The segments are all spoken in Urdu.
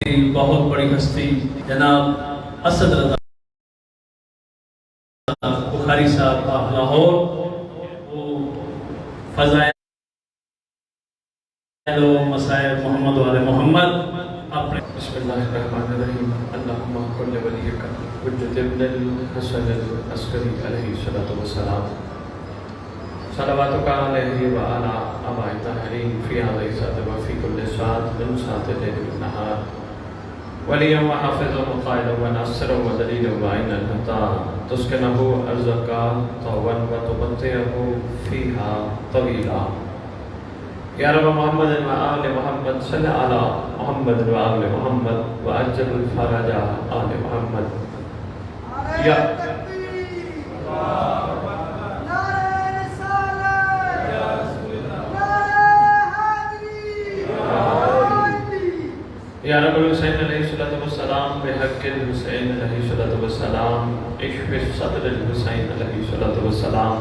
بہت بڑی ہستی جناب اسد رضا بخاری صاحب لاہور، وہ فضائل و مسائل محمد والے محمد اپنے بسم اللہ الرحمن الرحیم اللہم کل ولیک حجت ابن الحسن العسکری علیہ الصلوۃ والسلام صلواتک علیہ وعلی آباء الطاہرین فی هذه الساعة وفی کل ساعة من ساعات الليل والنہار ولیا وحافظا وقائدا وناصرا ودلیلا وعینا حتی تسکنہ ارضک طوعا وتمتعہ فیہا طویلا یا رب محمد و آل محمد صلی علی محمد و آل محمد و عجل الفرج آل محمد یا یا رب الحسین علیہ الصلوۃ والسلام بحق الحسین علیہ الصلوۃ والسلام اشف صدر الحسین علیہ الصلوۃ والسلام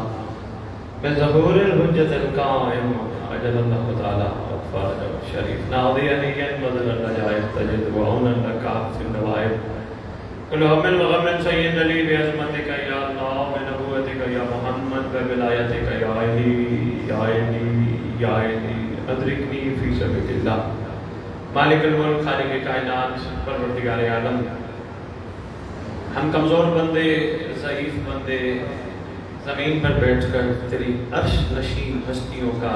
بظہور الحجت القائم عجل اللہ تعالی فرج شریف ناظرین مدد النجائب تجد وعونا لک فی النوائب کل ہم وغم سید علی بعظمتک یا اللہ بنبوتک یا محمد بولایتک یا علی یا علی یا علی ادرکنی فی سبیل اللہ مالک الملک خالق کائنات پروردگار عالم، ہم کمزور بندے ضعیف بندے زمین پر بیٹھ کر تیری عرش نشین ہستیوں کا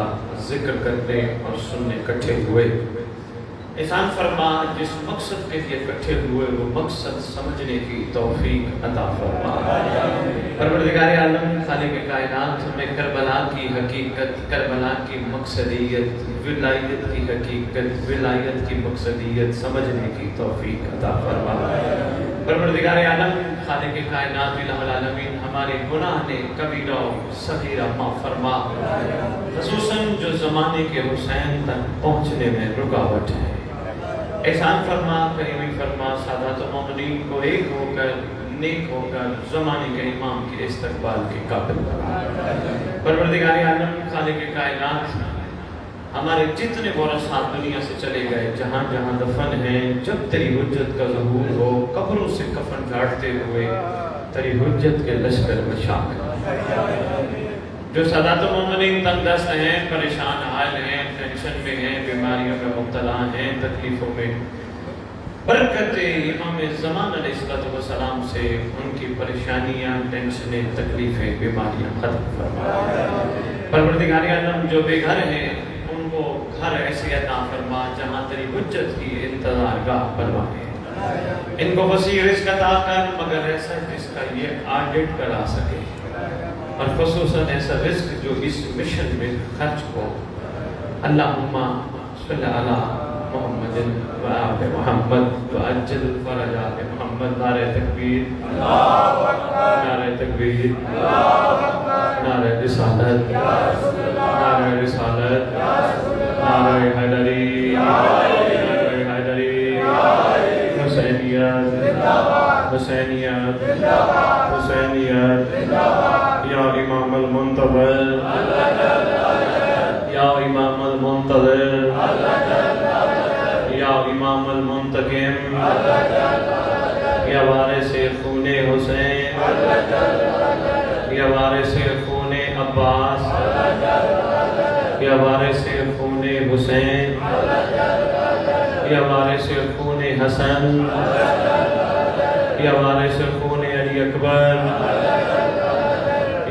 ذکر کرنے اور سننے اکٹھے ہوئے، احسان فرما جس مقصد کے لیے اکٹھے ہوئے وہ مقصد سمجھنے کی توفیق عطا فرما۔ پروردگار عالم خالق کائنات ہمیں کربلا کی حقیقت، کربلا کی مقصدیت، ولایت کی حقیقت، ولایت کی مقصدیت سمجھنے کی توفیق عطا فرما۔ پروردگار عالم خالق کائنات الہ العالمین ہمارے گناہ نے کبیرہ و صغیرہ معاف فرما، خصوصاً جو زمانے کے حسین تک پہنچنے میں رکاوٹ ہے، احسان فرما، کریمی فرما، سادات و مومنین کو ایک ہو کر نیک ہو کر زمانے کے امام کے استقبال کے قابل بنا۔ پروردگار عالم خالق کائنات ہمارے جتنے ورثاء دنیا سے چلے گئے، جہاں جہاں دفن ہیں، جب تیری حجت کا ظہور ہو قبروں سے کفن جھاڑتے ہوئے تیری حجت کے لشکر میں شامل۔ جو سادات و مومنین تنگ دست ہیں، پریشان حال ہیں، ٹینشن میں ہیں، بیماریوں میں مبتلا ہیں، تکلیفوں میں، برکت امام زمان علیہ السلام سے ان کی پریشانیاں، ٹینشنیں، تکلیفیں، بیماریاں ختم فرما۔ پروردگار عالم جو بے گھر ہیں ان کو گھر ایسی عطا فرما جہاں تیری حجت کی انتظار گاہ بنوائے، ان کو وسیع رزق عطا کر مگر ایسا جس کا یہ آڈٹ کرا سکے، اور خصوصاً ایسا رزق جو اس مشن میں خرچ ہو۔ اللہم صلی علی محمد و آل محمد و عجل الفرج آل محمد۔ نعرہ تکبیر، نعرہ تکبیر، نعرہ رسالت، نعرہ رسالت، نعرہ حیدری، نعرہ حیدری، حسینیت، حسینیت، حسینیت، یا امام المنتظر، یا امام المنتظر، یا امام المنتقم، یا وارث خون حسین، یا وارث خون عباس، یا وارث خون حسین، یا وارث خون حسن، یا وارث خون علی اکبر،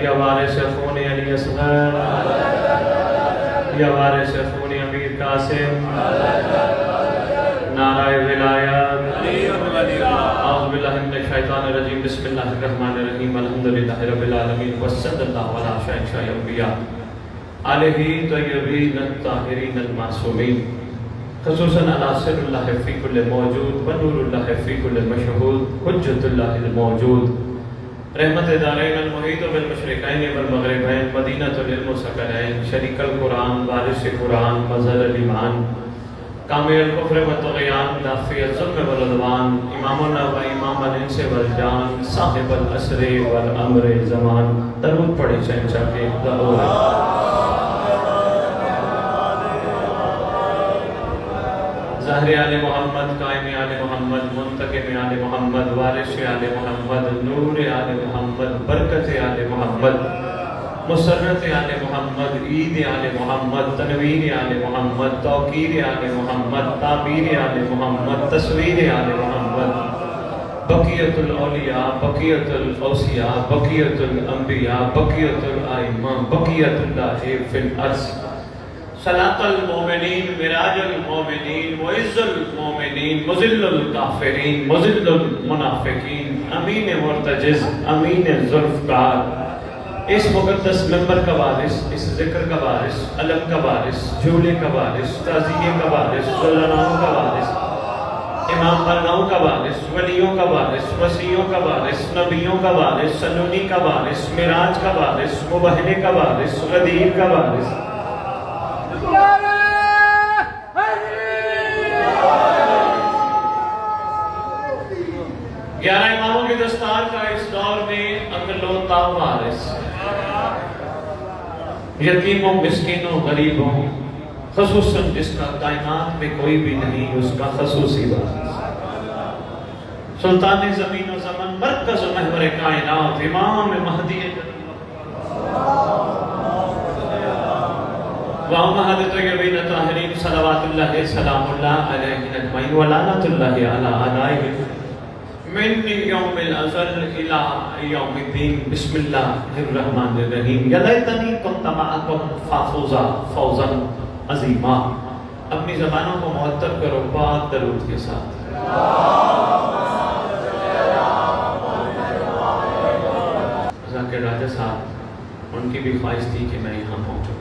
یا وارث خون علی اصغر، یا وارث خون امیر قاسم، نعرہ ولایت۔ اعوذ باللہ من الشیطان الرجیم، بسم اللہ الرحمن الرحیم، الحمدللہ رب العالمین، وصلی اللہ علی شہنشاہ الانبیاء آلہ طیبین الطاہرین المعصومین، خصوصاً علی سر اللہ فی کل موجود و نور اللہ فی کل مشہود، حجت اللہ الموجود، رحمت دارین المحیط بالمشرقین والمغربین، مدینۃ العلم والسکرین، شریک القرآن، وارث قرآن، مظہر الایمان، کامل الکفر والطغیان، دافع الظلم والعدوان، امامنا و امام الانس والجان، صاحب العصر والامر زمان۔ درود پڑھیں شہنشاہ کے ضرور ظاہر آل محمد، قائم آل محمد، منتقم آل محمد، وارث آل محمد، نور آل محمد، برکت آل محمد، مسرت آل محمد، عید آل محمد، تنویر آل محمد، توقیر آل محمد، تعبیر آل محمد، تصویر آل محمد، بقیت الاولیاء، بقیت الاوصیاء، بقیت الانبیاء، بقیت الائمہ، بقیت اللہ فی الارض، صلاة المومنین، مراج المومنین، معز المومنین، مذل الکافرین، مذل المنافقین، امین مرتجز، امین ذوالفقار، اس مقدس منبر کا وارث، اس ذکر کا وارث، علم کا وارث، جھولے کا وارث، تعزیے کا وارث، ذلانوں کا وارث، امام برگاؤں کا وارث، ولیوں کا وارث، وسیعوں کا وارث، نبیوں کا وارث، سنونی کا وارث، معراج کا وارث، مبہلے کا وارث، غدیر کا وارث، 11 اماموں کی دستار کا اس دور میں اکلوتا وارث، یتیموں، مسکینوں، غریبوں، خصوصاً جس کا کائنات میں کوئی بھی نہیں، اس کا خصوصی وارث، سلطان زمین و زمن، مرکز و محور کائنات، امام مہدی وَأُمَّهَاتِ الطَّيِّبِينَ الطَّاهِرِينَ صلوات اللہ سلام اللہ علیہ اجمعین ولعنۃ اللہ علی اعدائہم من یوم الازل الى یوم الدین بسم اللہ الرحمن الرحیم یا لیتنی کنت معکم فافوزا فوزا عظیما۔ اپنی زبانوں کو معطر کرو پاک درود کے ساتھ۔ ذاکر راجہ صاحب، ان کی بھی خواہش تھی کہ میں یہاں پہنچوں،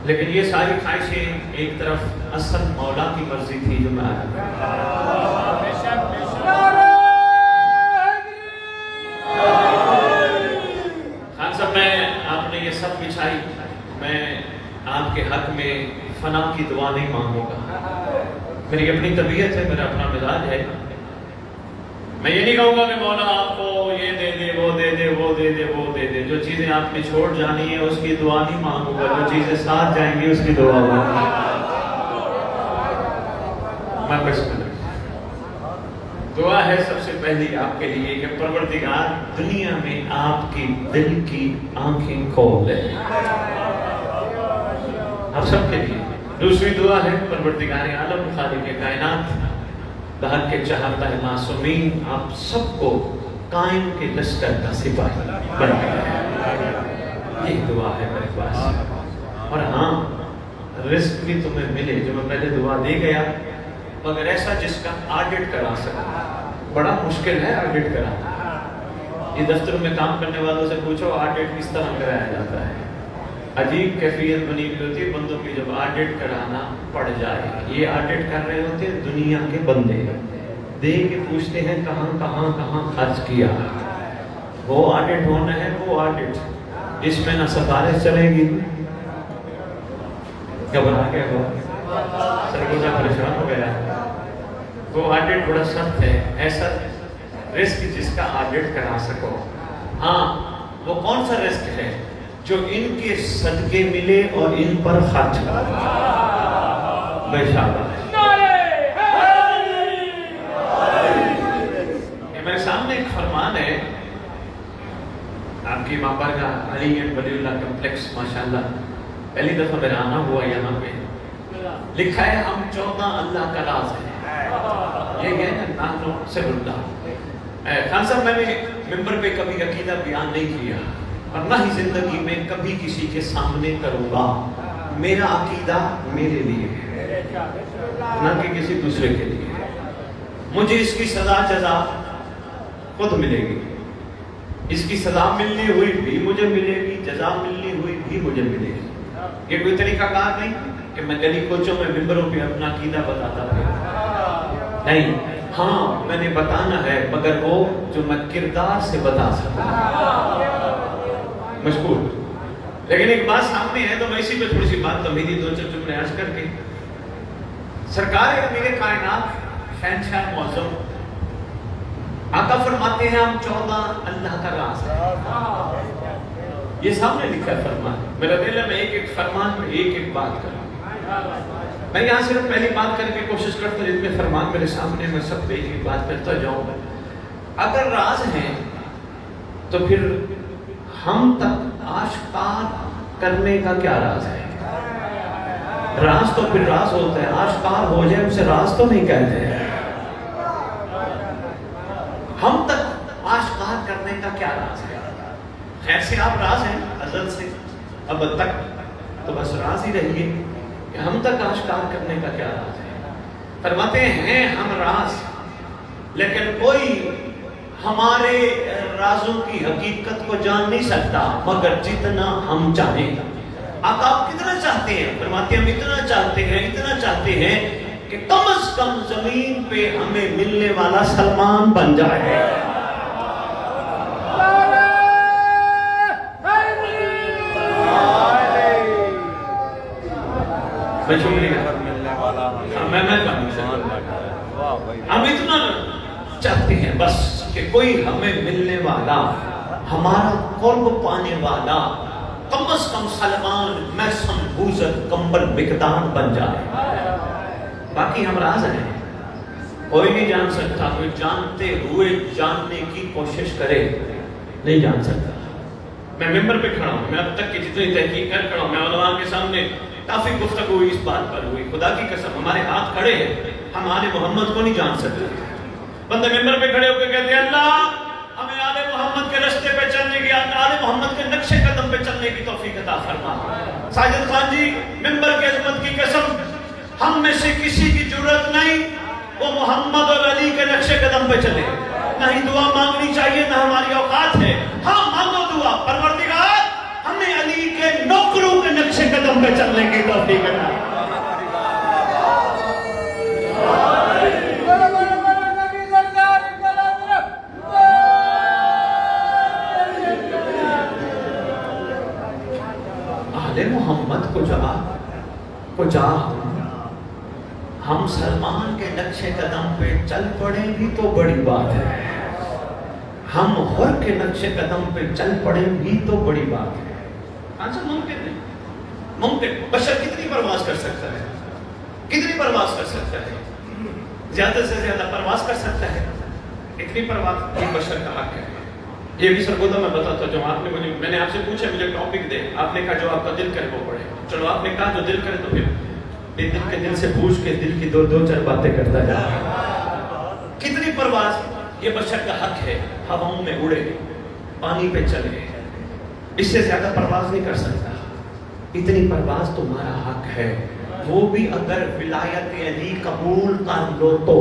لیکن یہ ساری خواہشیں ایک طرف اصل مولا کی مرضی تھی جو میں آیا۔ خان صاحب، آپ نے یہ سب بچھائی، میں آپ کے حق میں فنا کی دعا نہیں مانگوں گا۔ میری اپنی طبیعت ہے، میرا اپنا مزاج ہے، میں یہ نہیں کہوں گا کہ مولا آپ کو یہ دے دے، وہ دے دے، وہ دے دے، وہ دے دے۔ جو چیزیں آپ نے چھوڑ جانی ہیں اس کی دعا نہیں مانگوں گا، جو چیزیں ساتھ جائیں گی اس کی دعا مانگوں گا۔ میں بسم اللہ دعا ہے سب سے پہلی آپ کے لیے کہ پروردگار دنیا میں آپ کی دل کی آنکھیں کھول دے، آپ سب کے لیے۔ دوسری دعا ہے پروردگار عالم خالق کائنات بہت کے چاہتا ہے معصومین، آپ سب کو قائم کے لشکر کا سپاہی بنا دے۔ یہ دعا ہے میرے پاس۔ اور ہاں، رزق بھی تمہیں ملے، جو میں پہلے دعا دے گیا، مگر ایسا جس کا آڈٹ کرا سکتا۔ بڑا مشکل ہے آڈٹ کرانا۔ یہ دفتر میں کام کرنے والوں سے پوچھو آڈٹ کس طرح کرایا جاتا ہے، عجیب کیفیت بنی ہوئی ہوتی ہے بندوں کی جب آڈٹ کرانا پڑ جائے۔ یہ آڈٹ کر رہے ہوتے ہیں دنیا کے بندے، دے کے پوچھتے ہیں کہاں کہاں کہاں خرچ کیا۔ وہ آڈٹ ہونا ہے، وہ آڈٹ جس میں نہ سفارش چلے گی، گھبرا گیا ہو، سرگوزہ پریشان ہو گیا۔ وہ آڈٹ بڑا سخت ہے، ایسا رزق جس کا آڈٹ کرا سکو۔ ہاں، وہ کون سا رزق ہے جو ان کے صدقے ملے اور ان پر خرچ کرے؟ بے شاباش۔ میرے سامنے ایک فرمان ہے، آپ کی ماں بارگاہ علی ولی اللہ کمپلیکس، ماشاءاللہ پہلی دفعہ میرا آنا ہوا یہاں پہ، لکھا ہے ہم 14 اللہ کا راز ہے۔ یہ ہے نا نانو سے اللہ۔ خان صاحب، میں نے ممبر پہ کبھی عقیدہ بیان نہیں کیا اور نہ ہی زندگی میں کبھی کسی کے سامنے کروں گا۔ میرا عقیدہ میرے لیے ہے، نہ کہ کسی دوسرے کے لیے۔ مجھے اس کی سزا جزا خود ملے گی، اس کی سزا ملنی ہوئی بھی مجھے ملے گی، جزا ملنی ہوئی بھی مجھے ملے گی۔ یہ کوئی طریقہ کار نہیں کہ میں گلی کوچوں میں ممبروں پہ اپنا عقیدہ بتاتا تھا، نہیں۔ ہاں، میں نے بتانا ہے، مگر وہ جو میں کردار سے بتا سکتا ہوں، مشکور۔ لیکن ایک بات سامنے ہے تو میں اسی پہ تھوڑی سی بات تمہیدی دو چار جملے عرض کر کے، سرکار امیر کائنات شہنشاہ معظم آقا فرماتے ہیں ہم 14 اللہ کا راز ہے۔ یہ سامنے لکھا ہے فرمان۔ میرا دل ہے میں ایک ایک فرمان میں ایک ایک بات کروں۔ میں یہاں صرف پہلی بات کرنے کی کوشش کرتا ہوں، جتنے فرمان میرے سامنے میں سب پہ ایک بات کرتا جاؤں گا. اگر راز ہیں تو پھر ہم تک آشکار کرنے کا کیا راز ہے؟ راز تو پھر راز ہوتا ہے، آشکار ہو جائے اسے راز تو نہیں کہتے ہیں. ہم تک آشکار کرنے کا کیا راز ہے؟ خیر سے آپ راز ہیں ازل سے اب تک، تو بس راز ہی رہیے کہ ہم تک آشکار کرنے کا کیا راز ہے. فرماتے ہیں ہم راز، لیکن کوئی ہمارے رازوں کی حقیقت کو جان نہیں سکتا مگر جتنا ہم چاہیں. آپ کتنا چاہتے ہیں؟ فرماتے ہیں ہم اتنا چاہتے ہیں کہ کم از کم زمین پہ ہمیں ملنے والا سلمان بن جائے. ہم اتنا چاہتے ہیں بس کہ کوئی ہمیں ملنے والا، ہمارا قرب پانے والا کم از کم سلمان میسم بوزر کمبل مقدار بن جائے. باقی ہم راز ہیں، کوئی نہیں جان سکتا. کوئی جانتے ہوئے جاننے کی کوشش کرے نہیں جان سکتا. میں ممبر پہ کھڑا ہوں، میں اب تک کی جتنی تحقیق کر کھڑا ہوں، میں علماء کے سامنے کافی گفتگو ہوئی، اس بات پر ہوئی. خدا کی قسم ہمارے ہاتھ کھڑے ہیں، ہم آل محمد کو نہیں جان سکتے. بندے ممبر پہ کھڑے ہو کے کہتے ہیں اللہ ہمیں آل محمد کے راستے پہ چلنے کی، آل محمد کے نقش قدم پہ چلنے کی توفیق عطا فرما. ساجد خان جی ممبر کی عظمت کی قسم، ہم میں سے کسی کی جرات نہیں وہ محمد اور علی کے نقش قدم پہ چلے. نہ ہی دعا مانگنی چاہیے، نہ ہماری اوقات ہے. ہاں مانگو دعا، پروردگار ہمیں علی کے نوکروں کے نقش قدم پہ چلنے کی توفیق عطا. محمد کو جا ہم سلمان کے نقش قدم پہ چل پڑیں بھی تو بڑی بات ہے، ہم حر کے نقش قدم پہ چل پڑیں بھی تو بڑی بات ہے. آنسر ممکن نہیں، ممکن بشر کتنی پرواز کر سکتا ہے؟ کتنی پرواز کر سکتا ہے؟ زیادہ سے زیادہ پرواز کر سکتا ہے. اتنی پرواز یہ بشر کا حق ہے. یہ بھی سرگودا میں بتاتا ہوں. جو آپ نے میں نے آپ سے پوچھا مجھے ٹاپک دے، آپ نے کہا جو آپ کا دل کرے وہ پڑھے. چلو آپ نے کہا جو دل کرے تو پھر دل کے دل سے پوچھ کے دل کی دو چار باتیں کرتا جا. کتنی پرواز یہ بشر کا حق ہے. ہواؤں میں اڑے، پانی پہ چلے، اس سے زیادہ پرواز نہیں کر سکتا. اتنی پرواز تمہارا حق ہے، وہ بھی اگر ولایت علی قبول کر لو تو.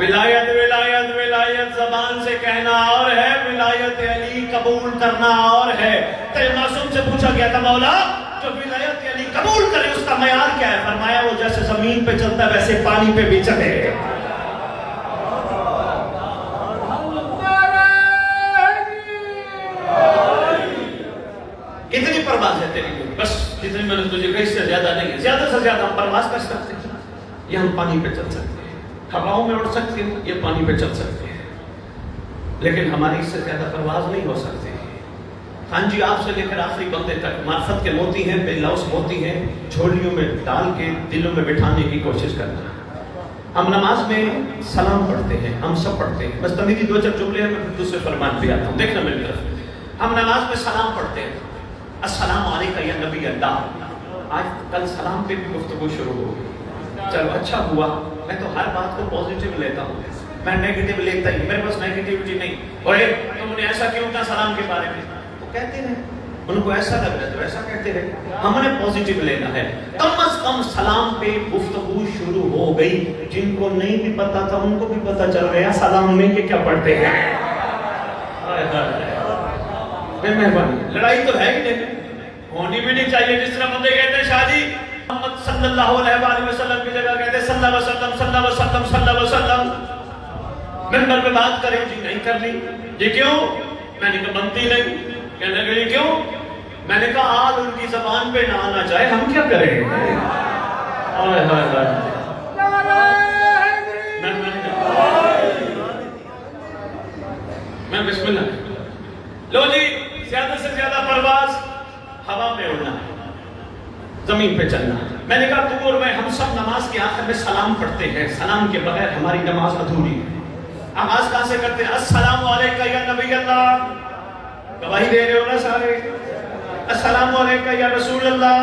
ولایت ولایت ولایت زبان سے کہنا اور ہے، ولایت علی قبول کرنا اور ہے. تیرے معصوم سے پوچھا گیا تھا مولا جو ولایت علی قبول کرے اس کا معیار کیا ہے؟ فرمایا وہ جیسے زمین پہ چلتا ہے ویسے پانی پہ بھی چلے. کتنی پرواز ہے تیری؟ بس جتنی میں نے تجھے کہی سے زیادہ نہیں ہے. زیادہ سے زیادہ ہم پرواز کر سکتے ہیں، یہ ہم پانی پہ چل سکتے ہیں، ہواؤں میں اڑ سکتے ہیں، یہ پانی پہ چل سکتے ہیں، لیکن ہماری اس سے زیادہ پرواز نہیں ہو سکتی. ہاں جی آپ سے لے کر آخری بندے تک معرفت کے موتی ہیں، بے لوث موتی ہیں، جھولیوں میں ڈال کے دلوں میں بٹھانے کی کوشش کرنا. ہم نماز میں سلام پڑھتے ہیں، ہم سب پڑھتے ہیں. بس تمیزی دو چار جملے ہیں، میں دوسرے فرمان پہ آتا ہوں. دیکھنا میری طرف. ہم نماز میں سلام پڑھتے ہیں، السلام علیکم یا نبی اللہ. آج کل سلام پہ بھی گفتگو شروع ہو گئی. چلو اچھا ہوا. میں تو ہر بات کو پوزیٹیو لیتا ہوں، میں نیگیٹیو لیتا ہی. میرے پاس نیگیٹیوٹی نہیں. اور تم نے ایسا کیوں کہا سلام کے بارے میں؟ وہ کہتے رہے، ان کو ایسا لگ رہا ہے تو ایسا کہتے رہے. ہم نے پوزیٹیو لینا ہے. کم از کم سلام پہ گفتگو شروع ہو گئی. جن کو نہیں بھی پتا تھا ان کو بھی پتا چل گیا سلام میں یہ کیا پڑھتے ہیں. مہربانی. لڑائی تو ہے ہی نہیں، ہونی بھی نہیں چاہیے. جس طرح بندے کہتے ہیں شاہ جی محمد صلی اللہ علیہ وآلہ وسلم کی جگہ کہتے ہیں صلی اللہ علیہ وسلم صلی اللہ علیہ وسلم صلی اللہ علیہ وسلم. ممبر پہ بات کریں جی نہیں کرنی. یہ کیوں؟ میں نے کہا بنتی نہیں. کہنے لگے کیوں؟ میں نے کہا آج ان کی زبان پہ نہ آنا چاہے ہم کیا کریں. میں بسم اللہ. لو جی زیادہ سے زیادہ پرواز ہوا میں اڑنا ہے. زمین پہ چلنا. میں نے کہا تو اور میں ہم سب نماز کے آخر میں سلام پڑھتے ہیں. سلام کے بغیر ہماری نماز ادھوری ہے. آغاز کہاں سے کرتے ہیں؟ السلام علیکم یا نبی اللہ. گواہی دے رہے ہو نا سارے؟ السلام علیکم یا رسول اللہ.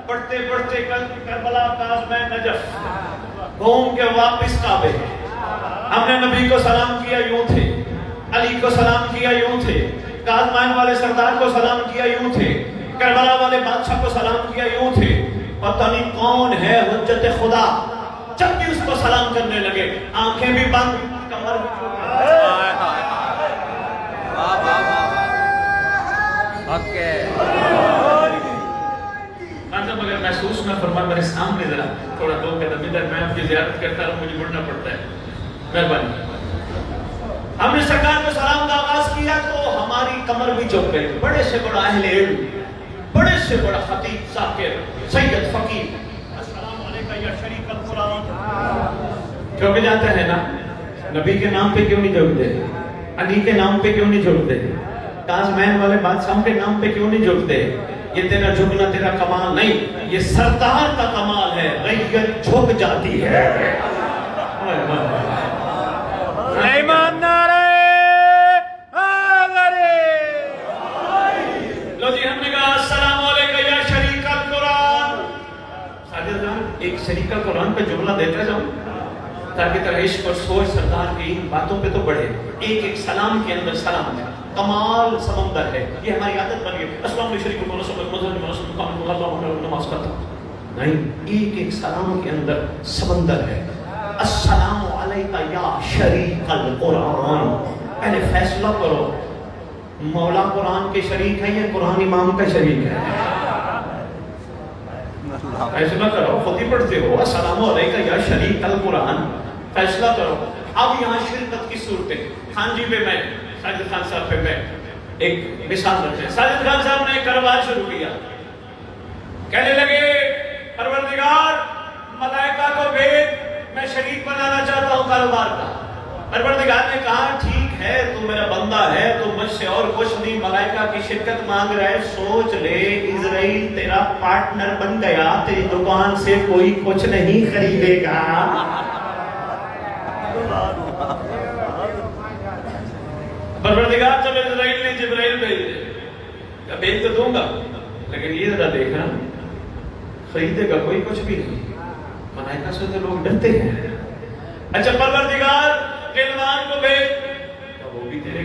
پڑھتے پڑھتے کربلا کاظمین نجف گھوم کے واپس کعبے. ہم نے نبی کو سلام کیا یوں تھے, علی کو سلام کیا یوں تھے, کاظمین والے سردار کو سلام کیا یوں تھے, کربلا والے بادشاہ کو سلام کیا یوں تھے. پتہ نہیں کون ہے حجت خدا, جب بھی اس کو سلام کرنے لگے آنکھیں بھی بند, کمر بھی مگر محسوس نہ فرما میرے سامنے ذرا تھوڑا دو قدم ادھر, میں آپ کی زیارت کرتا ہوں, مجھے بڑھنا پڑتا ہے. مہربانی. ہم نے سرکار کو سلام کا آغاز کیا تو ہماری کمر بھی جھک گئی. بڑے سے بڑا اہل علم, بڑے سے بڑا خطیب, ذاکر, سید, فقیر, السلام علیکم یا شریف القرآن. جو بھی جانتے ہیں نا, نبی کے نام پہ کیوں نہیں جھکتے, علی کے نام پہ کیوں نہیں جھکتے, کاظمین والے بادشاہوں کے نام پہ کیوں نہیں جھکتے؟ یہ تیرا جھکنا تیرا کمال نہیں, یہ سردار کا کمال ہے. ریت جھک جاتی ہے. سلیمان نعرہ لو جی, ہم نے کہا السلام علیکم یا شریک القرآن. ساجد جان ایک شریک القرآن پہ جملہ دیتے جاؤں تاکہ تیرا عشق اور سوچ سردار کی ان باتوں پہ تو بڑھے. ایک ایک سلام کے اندر سلام ہے, کمال سمندر ہے. یہ ہماری عادت بن گئی, السلام علیکم شریک القرآن نماز کرتا نہیں. ایک ایک سلام کے اندر سمندر ہے. السلام علیکم یا شریک القرآن. پہلے فیصلہ کرو, مولا قرآن کے شریک ہے یا قرآن امام کا شریک ہے؟ فیصلہ کرو, خود ہی پڑھتے ہو السلام علیکم یا شریک القرآن. فیصلہ کرو. اب یہاں شرکت کی صورتیں. خان جی پہ میں, ساجد خان صاحب پہ میں ایک مثال رکھتے ہیں. ساجد خان صاحب نے کاروبار شروع کیا, کہنے لگے پروردگار ملائکہ کو بھیج, میں شریک بنانا چاہتا ہوں کاروبار کا. پروردگار نے کہا ٹھیک ہے, تو میرا بندہ ہے, تو مجھ سے اور کچھ نہیں, ملائکہ کی شرکت مانگ رہا ہے. سوچ لے, اسرائیل تیرا پارٹنر بن گیا, تیری دکان سے کوئی کچھ نہیں خریدے گا. پروردگار جب اسرائیل نے جبرائیل بھیج تو دوں گا, لیکن یہ ذرا دیکھنا خریدے گا کوئی کچھ بھی نہیں. ملائکہ سے تو لوگ ڈرتے ہیں. اچھا پروردگار غلمان کو بھیج, تو وہ بھی تیرے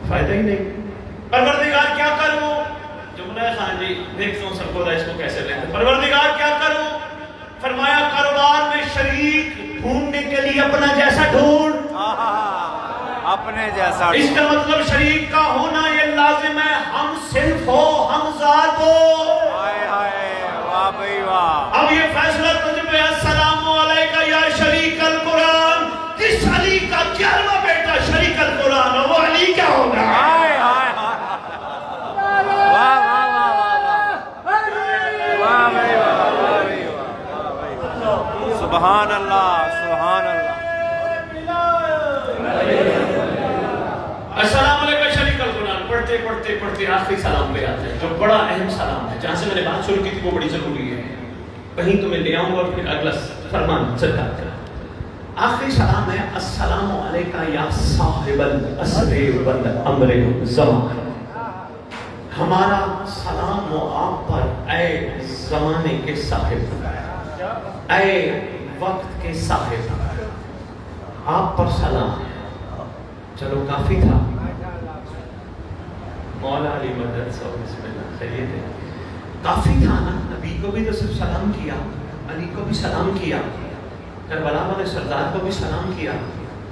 فائدہ ہی نہیں. پروردگار کیا کروں؟ جملہ خان جی دیکھتا ہوں سب کو اس کو کیسے لیتے. پروردگار کیا کروں؟ فرمایا کاروبار میں شریک ڈھونڈنے کے لیے اپنا جیسا ڈھونڈ. اپنے جیسا. اس کا مطلب شریک کا ہونا یہ لازم ہے, ہم صرف ہو, ہم ذات ہو. واہ بھائی واہ. اب یہ فیصلہ تجھ پہ, السلام علیکم یا شریک القرآن. اس علی کا 11واں بیٹا شریک القرآن, وہ علی کیا ہوگا؟ سبحان اللہ, سبحان اللہ. السلام علیکم شریک القرآن پڑھتے پڑھتے پڑھتے آخری سلام پہ آتے ہیں, جو بڑا اہم سلام ہے. جہاں سے میں نے بات شروع کی تھی وہ بڑی ضروری ہے, کہیں تمہیں لے آؤں گا اور پھر اگلا فرمان سرکار کا. آخری سلام ہے السلام علیکم یا صاحب العصر والامر زمان. ہمارا سلام و آپ پر اے زمانے کے صاحب, اے وقت کے صاحب, آپ پر سلام. چلو کافی تھا. مولا علی مدد صاحب بسم اللہ, خیریت ہے؟ کافی تھا نا. نبی کو بھی تو صرف سلام کیا, علی کو بھی سلام کیا, کربلا والے سردار کو بھی سلام کیا,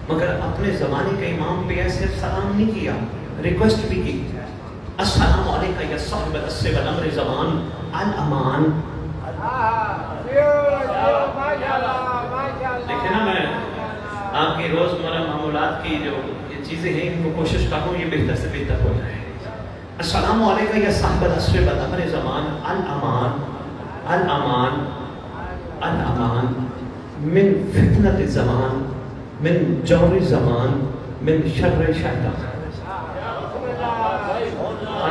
مگر اپنے زمانے کے امام پہ ایسے سلام نہیں کیا, ریکویسٹ بھی کی. السلام علیکم یا صاحب العصر والامر زمان الامان. دیکھیں نا, میں آپ کی روزمرہ معمولات کی جو یہ چیزیں ہیں ان کو کوشش کروں یہ بہتر سے بہتر ہو جائے. السلام علیکم یا صاحب العصر والامر زمان الامان. الامان, الامان من فتنة الزمان, من جور الزمان, من شر شیطان.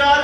4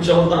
14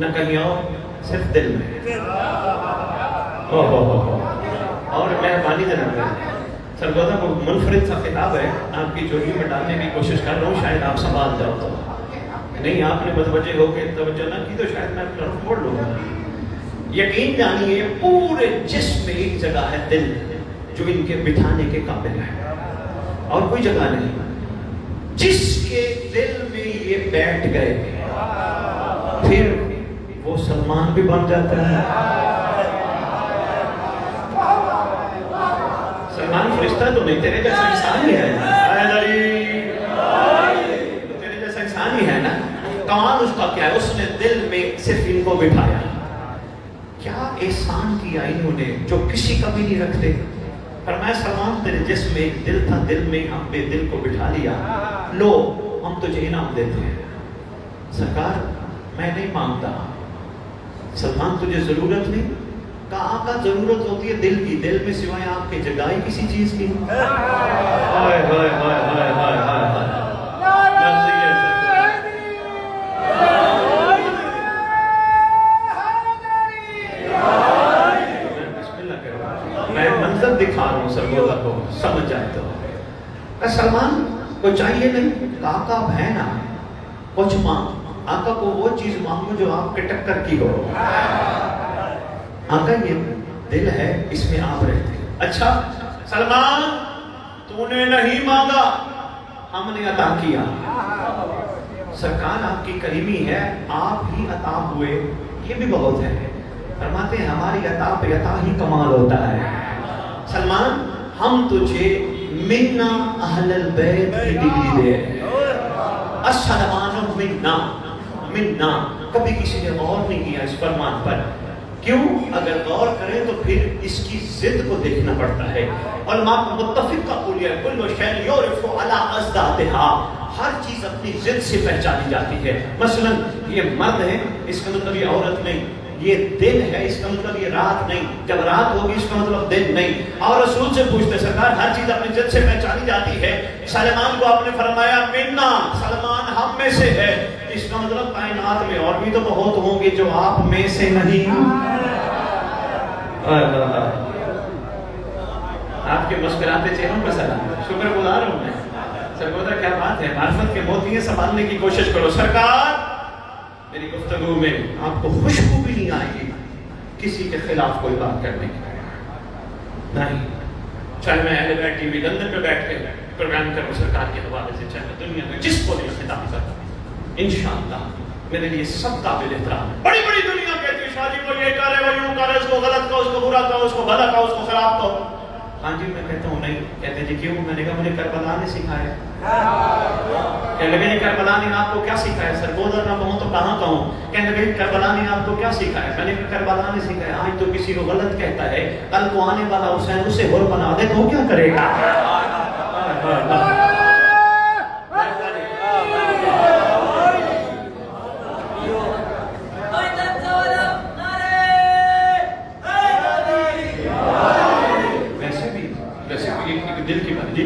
نہ کہیں اور، صرف دل میں۔ اور مہربانی جناب سرگودا کو منفرد سا خطاب ہے، آپ کی چولی میں ڈالنے کی کوشش کر رہا ہوں، شاید آپ سنبھال جاؤ تو نہیں، آپ نے متوجہ ہو کے توجہ نہ کی تو شاید میں طرف موڑ لوں گا۔ یقین جانیے پورے جسم میں ایک جگہ ہے دل جو ان کے بٹھانے کے قابل ہے، اور کوئی جگہ نہیں۔ جس کے دل میں یہ بیٹھ گئے پھر وہ سلمان بھی بن جاتا ہے۔ سلمان فرشتہ تو نہیں، تیرے جیسا انسان ہی ہے، تیرے جیسا انسان ہی ہے نا۔ کمال اس کا کیا ہے، اس نے دل میں صرف ان کو بٹھایا۔ کیا احسان کیا انہوں نے جو کسی کا بھی نہیں رکھتے۔ فرمایا سلمان تیرے جسم میں ایک دل تھا، دل میں ہم نے دل کو بٹھا لیا، لو ہم تجھے انعام دیتے ہیں۔ سرکار میں نہیں مانگتا، سلمان تجھے ضرورت نہیں، کہاں کا ضرورت ہوتی ہے دل کی، دل میں سوائے آپ کے جگہ ہی کسی چیز کی۔ ہائے ہائے ہائے ہائے ہائے ہائے منظر دکھا رہا ہوں سرگودا کو، سمجھ جائے تو۔ سلمان کو چاہیے نہیں، آقا ہے نا، کچھ مانگ، آقا کو وہ چیز مانگو جو آپ کے ٹکر کی ہو۔ آقا یہ دل ہے، اس میں آپ رہتے ہیں۔ اچھا سلمان تو نے نہیں مانگا، ہم نے عطا کیا۔ سرکار آپ کی کریمی ہے، آپ ہی عطا ہوئے، یہ بھی بہت ہے۔ فرماتے ہیں ہماری عطا پہ عطا ہی کمال ہوتا ہے۔ سلمان ہم تجھے منا اہل البیت کی ڈگری دے، السلمان منا، منا کبھی کسی نے غور نہیں کیا اس فرمان پر۔ کیوں؟ اگر غور کریں تو پھر اس کی ضد کو دیکھنا پڑتا ہے۔ علماء متفق کا قول ہے کل شیء یعرف علی اضدادها، ہر چیز اپنی ضد سے پہچانی جاتی ہے۔ مثلا یہ مرد ہے، اس کا مطلب یہ عورت نہیں، یہ دن ہے، اس کا مطلب یہ رات نہیں، جب رات ہوگی اس کا مطلب دن نہیں۔ اور رسول سے پوچھتے سرکار ہر چیز اپنی ضد سے پہچانی جاتی ہے، سلمان کو آپ نے فرمایا منا، سلمان ہم میں سے ہے، اس کا مطلب کائنات میں اور بھی تو بہت ہوں گے جو آپ میں سے نہیں۔ آپ کے مسکراتے چہروں پر سلام، شکر گزار ہوں میں۔ سرگودا کیا بات ہے، معرفت کے موتیاں سنبھالنے کی کوشش کرو۔ سرکار میری گفتگو میں آپ کو خوشبو بھی نہیں آئے گی کسی کے خلاف کوئی بات کرنے کی، نہیں۔ چاہے میں اہل بیت ٹی وی لندن میں بیٹھ کے پروگرام کروں سرکار کے حوالے سے، چاہے میں دنیا میں جس کو بھی خطاب کروں، انشاءاللہ میرے لیے سب قابل احترام۔ بڑی بڑی دنیا کہتی ہے شاہ جی کو یہ کرے، وہ یوں کرے، اس کو غلط کہو، اس کو برا کہو، اس کو بھلا کہو، اس کو خراب کہو۔ ہاں جی میں کہتا ہوں نہیں، کہتے جی کیوں؟ میں نے کہا مجھے کربلا نے سکھایا۔ کہنے لگے کربلا نے آپ کو کیا سکھایا؟ سرگودا نہ کہوں تو کہاں کہوں؟ کہنے لگے کربلا نے آپ کو کیا سکھایا؟ میں نے کہا کربلا نے سکھایا آج تو کسی کو غلط کہتا ہے، کل کو آنے والا حسین اسے غور بنا دے تو کیا کرے گا؟ دل کی بات جی،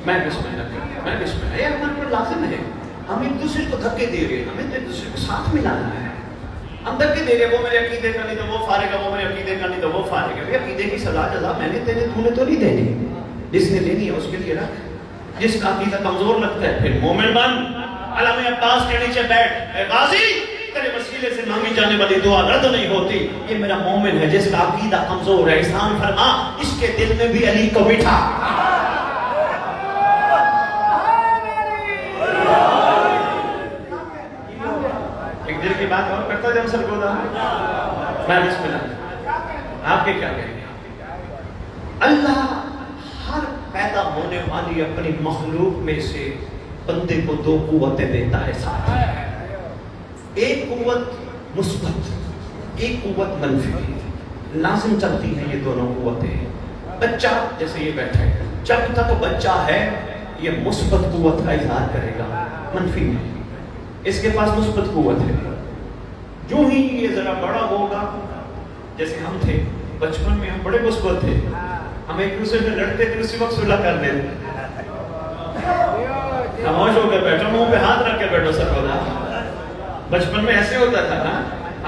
میں بسم اللہ، یہ ہمارے پر لازم ہے۔ ہم ایک دوسرے کو دھکے دے رہے ہیں، ہمیں ایک دوسرے کو ساتھ ملانا ہے۔ ہم دھکے دے رہے ہیں، وہ میرے عقیدے کا نہیں تو وہ فارغ ہے، وہ میرے عقیدے کا نہیں تو وہ فارغ ہے۔ عقیدے کی سزا جزا میں نے تیرے تو نے تو نہیں دینی، جس نے دینی ہے اس کے لیے رکھ۔ جس کا عقیدہ کمزور لگتا ہے پھر مومن بن، علم عباس کے نیچے بیٹھ، اے غازی تیرے وسیلے سے مانگی جانے والی دعا رد نہیں ہوتی۔ یہ میرا مومن ہے جس کا عقیدہ کمزور ہے، اسلام فرما اس کے دل میں بھی علی کو بٹھا۔ دل کی بات اور کرتا جب سرگودا میں بسم اللہ، آپ کے کیا کہیں گے؟ اللہ ہر پیدا ہونے والی اپنی مخلوق میں سے بندے کو دو قوتیں دیتا ہے ساتھ، ایک قوت مثبت، ایک قوت منفی، لازم چلتی ہیں یہ دونوں قوتیں۔ بچہ جیسے یہ بیٹھا ہے، جب تک بچہ ہے یہ مثبت قوت کا اظہار کرے گا، منفی نہیں، اس کے پاس مثبت قوت ہے۔ جو ہی یہ ذرا بڑا ہوگا، جیسے ہم تھے بچپن میں، ہم بڑے مثبت تھے، ہم ایک دوسرے سے لڑتے تھے اسی وقت صلح کر لیتے، خاموش ہو کے بیٹھو، منہ پہ ہاتھ رکھ کے بیٹھو سرگودا۔ بچپن میں ایسے ہوتا تھا نا،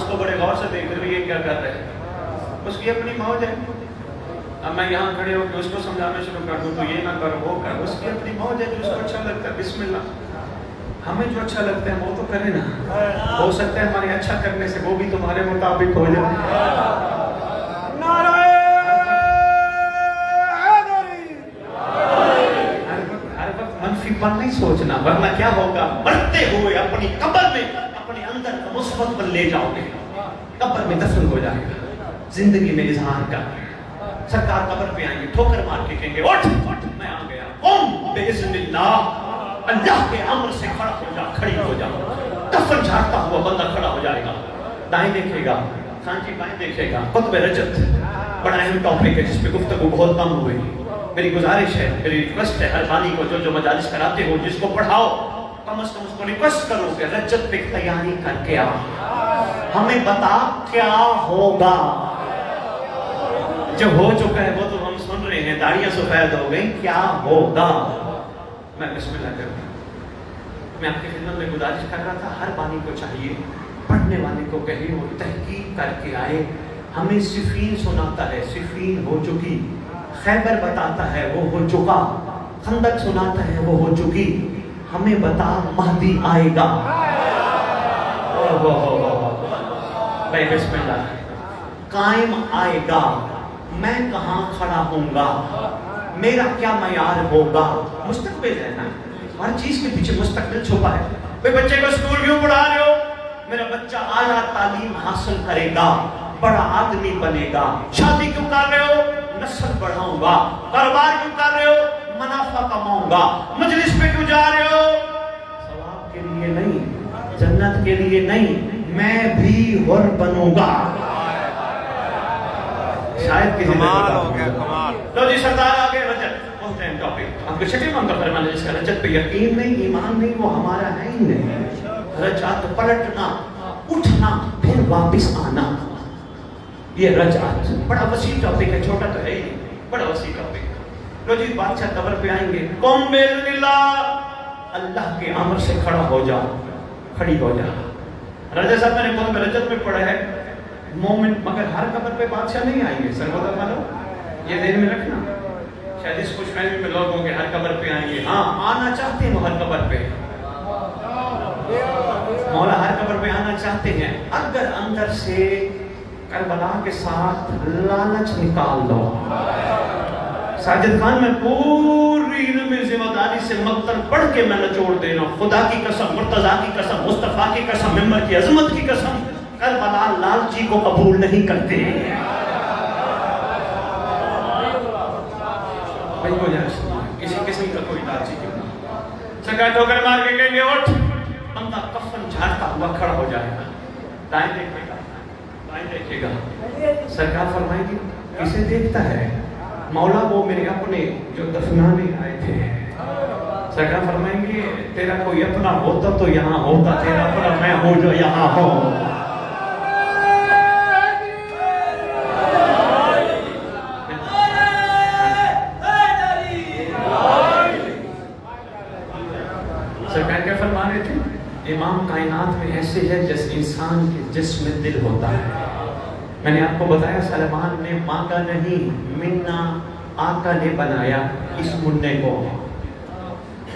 اس کو بڑے غور سے دیکھ رہے یہ کیا کر رہے ہیں، اس کی اپنی موج ہے. اب میں یہاں کھڑے ہو کے اس کو سمجھانا شروع کر دوں تو یہ نہ کر وہ کر، اس کی اپنی موج ہے، جو اس کو اچھا لگتا ہے. بسم اللہ. ہمیں جو اچھا لگتا ہے وہ تو کریں نا. ہو سکتا ہے ہمارے اچھا کرنے سے وہ بھی تمہارے مطابق ہو جائے. منفی پر نہیں سوچنا، ورنہ کیا ہوگا، مرتے ہوئے اپنی قبر میں اپنے اندر کا مثبت پر لے جاؤ گے، قبر میں دفن ہو جائے گا. زندگی میں اظہار کر، سرکار قبر پہ آئیں گے، ٹھوکر مار کے کہیں گے اٹھ میں آ گیا. قم باذن اللہ، اللہ کے امر سے کھڑا ہو جا، کھڑی ہو جا. کفن جھاڑتا ہوا بندہ کھڑا ہو جائے گا، دائیں دیکھے گا، سانچی بائیں دیکھے گا. قطب رجت بڑا اہم ٹاپک ہے جس پہ گفتگو بہت کم ہوئی. میری گزارش ہے، میری ریکویسٹ ہے ہر بانی کو جو مجالس کراتے ہو، جس کو پڑھاؤ، کم از کم اس کو ریکویسٹ کرو کہ رجت پہ تیاری کر کے آ، ہمیں بتا کیا ہوگا. جو ہو چکا ہے وہ تو ہم سن رہے ہیں، داڑیاں سفید ہو گئی، کیا ہوگا. میں بسم اللہ کرتا ہوں. میں آپ کی خدمت میں گزارش کر رہا تھا، ہر بانی کو چاہیے، پڑھنے والے کو کہیے وہ تحقیق کر کے آئے. ہمیں صفین سناتا ہے، صفین ہو چکی. خیبر بتاتا ہے وہ ہو چکا. خندق سناتا ہے وہ ہو چکی. ہمیں بتا مہدی آئے گا. بھائی بسم اللہ. قائم آئے گا، میں کہاں کھڑا ہوں گا، میرا کیا معیار ہوگا. مستقبل ہے نا، ہر چیز کے پیچھے مستقبل چھپا ہے. بھائی بچے کو اسکول کیوں پڑھا رہے ہو؟ میرا بچہ اعلیٰ تعلیم حاصل کرے گا، بڑا آدمی بنے گا. شادی کیوں کر رہے ہو؟ نسل بڑھاؤں گا. کاروبار کیوں کر رہے ہو؟ منافع کماؤں گا. مجلس پہ کیوں جا رہے ہو؟ ثواب کے لیے نہیں، جنت کے لیے نہیں، میں بھی ور بنوں گا. شاید کسی کمال ہو گیا، کمال. لو جی سردار آگے رجت، بہت اہم ٹاپک. آپ کو شکل من کا فرمان ہے جس کا رجت پہ یقین نہیں، ایمان نہیں، وہ ہمارا ہے ہی نہیں. رجعت پلٹنا، اٹھنا، پھر واپس آنا، یہ رجعت. بڑا وسیع ٹاپک ہے، چھوٹا تو ہے ہی، بڑا وسیع ٹاپک. لو جی بادشاہ قبر پہ آئیں گے. قم باذن اللہ، اللہ کے امر سے کھڑا ہو جا، کھڑی ہو جا. راجہ صاحب میں نے قرآن میں رجت میں پڑھا ہے مومن، مگر ہر قبر پہ بادشاہ نہیں آئیں گے. سرگودا مانو یہ ذہن میں رکھنا. شاید اس خوش فہمی میں لوگ ہوں کہ ہر قبر پہ آئیں گے. ہاں آنا چاہتے ہیں وہ ہر قبر پہ، مولا ہر قبر پہ آنا چاہتے ہیں. اگر اندر سے کربلا کے ساتھ لالچ نکال دو. ساجد خان میں پوری علم ذمہ داری سے مقتل پڑھ کے میں نچوڑ دینا، خدا کی قسم، مرتضیٰ کی قسم، مصطفیٰ کی قسم، ممبر کی عظمت کی قسم، کربلا لالچی کو قبول نہیں کرتے. کسی قسم کا کوئی لالچی کیوں نہ. سکا ٹھوکر مار کے کہیں گے اٹھ، بندہ کفن جھاڑتا ہوا کھڑا ہو جائے گا. دائیں دیکھے گا، بائیں دیکھے گا. سرکار فرمائے گی کسے دیکھتا ہے؟ مولا وہ میرے اپنے جو دفنانے آئے تھے. سرکار فرمائیں گے تیرا کوئی اپنا ہوتا تو یہاں ہوتا، تیرا اپنا میں ہوں جو یہاں ہوں. سرکار کیا فرما رہے تھے؟ امام کائنات میں ایسے ہے جس انسان کے جسم میں دل ہوتا ہے. میں نے آپ کو بتایا سلمان نے مانگا نہیں، منا آقا نے بنایا اس منع کو.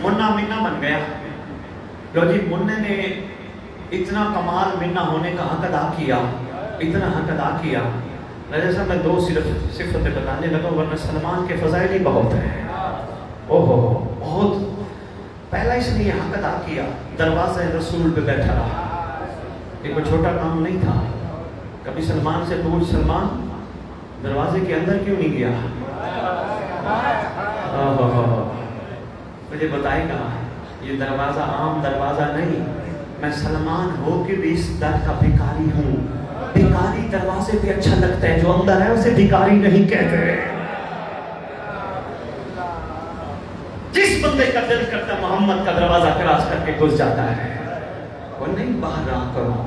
منا منا بن گیا. لو جی منع نے اتنا کمال منا ہونے کا حق ادا کیا، اتنا حق ادا کیا. جیسا میں دو صرف صفتیں بتانے لگا، ورنہ سلمان کے فضائل ہی بہت ہیں. اوہو بہت. پہلا اس نے حق ادا کیا، دروازہ رسول پہ بیٹھا رہا. یہ کوئی چھوٹا کام نہیں تھا. کبھی سلمان سے پوچھ، سلمان دروازے کے اندر کیوں نہیں گیا؟ مجھے بتائے گا یہ دروازہ عام دروازہ نہیں، میں سلمان ہو کے بھی اس در کا بھکاری ہوں. بھکاری دروازے پہ اچھا لگتا ہے، جو اندر ہے اسے بھکاری نہیں کہتے. جس بندے کا دل کرتا محمد کا دروازہ کراس کر کے گھس جاتا ہے. وہ نہیں باہر رہا کرو،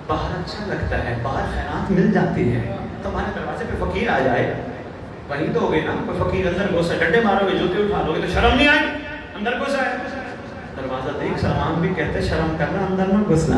باہر اچھا لگتا ہے، باہر خیرات مل جاتی ہے. تمہارے دروازے پہ فقیر آ جائے وہی تو ہو گئے نا. کوئی فقیر اندر گھسا، ڈنڈے مارو گے، جوتے اٹھا لو گے تو شرم نہیں آئی؟ اندر گھسا ہے دروازہ دیکھ. سلمان بھی کہتے شرم کرنا، اندر نہ گھسنا.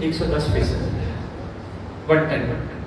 110%, 110